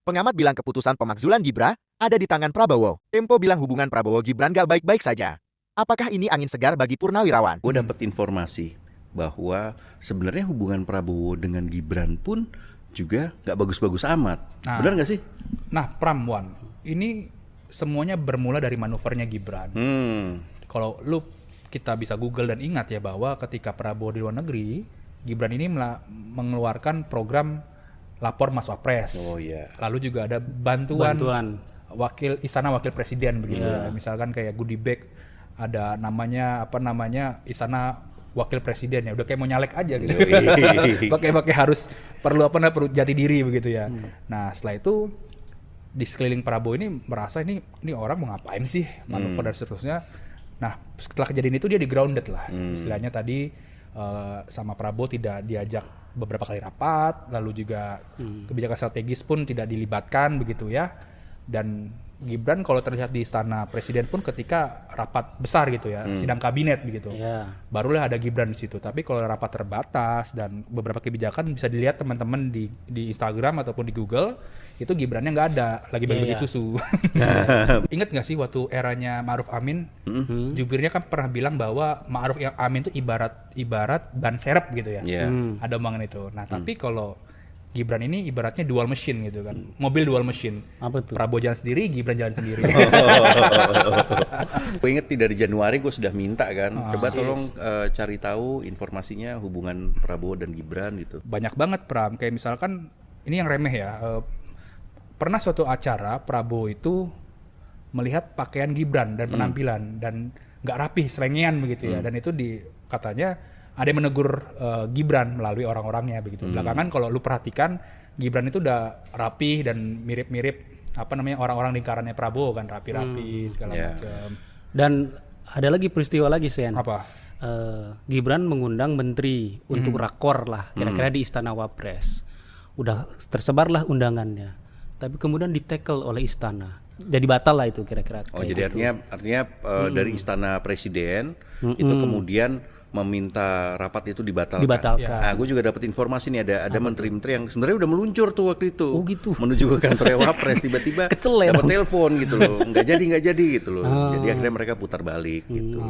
Pengamat bilang keputusan pemakzulan Gibran ada di tangan Prabowo. Tempo bilang hubungan Prabowo-Gibran gak baik-baik saja. Apakah ini angin segar bagi Purnawirawan? Gue dapat informasi bahwa sebenarnya hubungan Prabowo dengan Gibran pun juga gak bagus-bagus amat. Benar gak sih? Nah, Pram, ini semuanya bermula dari manuvernya Gibran. Kalau kita bisa Google dan ingat ya bahwa ketika Prabowo di luar negeri, Gibran ini mengeluarkan program lapor Mas Wapres. Oh iya. Lalu juga ada bantuan. Istana wakil presiden begitu ya. Misalkan kayak goodie bag, ada namanya istana wakil presiden ya. Udah kayak mau nyalek aja gitu. Pakai harus perlu jati diri begitu ya. Nah, setelah itu di sekeliling Prabowo ini merasa ini orang mau ngapain sih, manuver dan seterusnya. Nah, setelah kejadian itu dia di grounded lah. Istilahnya tadi sama Prabowo tidak diajak beberapa kali rapat, lalu juga kebijakan strategis pun tidak dilibatkan begitu ya. Dan Gibran kalau terlihat di istana presiden pun ketika rapat besar gitu ya, sidang kabinet begitu, barulah ada Gibran di situ. Tapi kalau rapat terbatas dan beberapa kebijakan bisa dilihat teman-teman di Instagram ataupun di Google, itu Gibrannya nggak ada, lagi bagi-bagi susu. Ingat nggak sih waktu eranya Ma'ruf Amin, jubirnya kan pernah bilang bahwa Ma'ruf Amin itu ibarat ban serep gitu ya. Ada omongan itu. Nah tapi kalau Gibran ini ibaratnya dual machine gitu kan, mobil dual machine. Apa tuh? Prabowo jalan sendiri, Gibran jalan sendiri. Gue inget dari Januari gue sudah minta kan, coba tolong cari tahu informasinya hubungan Prabowo dan Gibran gitu. Banyak banget Pram, kayak misalkan ini yang remeh ya. Pernah suatu acara Prabowo itu melihat pakaian Gibran dan penampilan dan nggak rapih, selengean begitu ya. Dan itu katanya ada yang menegur Gibran melalui orang-orangnya begitu. Belakangan kalau lu perhatikan Gibran itu udah rapih dan mirip-mirip orang-orang lingkarannya Prabowo kan, rapi-rapi segala macam. Dan ada lagi peristiwa lagi Sen. Apa? Gibran mengundang menteri untuk rakor lah kira-kira di Istana Wapres. Udah tersebarlah undangannya. Tapi kemudian di-tackle oleh istana. Jadi batal lah itu kira-kira. Oh jadi gitu. artinya dari Istana Presiden itu kemudian meminta rapat itu dibatalkan. Nah, gue juga dapat informasi nih ada menteri-menteri yang sebenarnya udah meluncur tuh waktu itu. Oh gitu. Menuju ke kantor Wapres, tiba-tiba dapat telepon gitu loh. Nggak jadi gitu loh. Jadi akhirnya mereka putar balik gitu.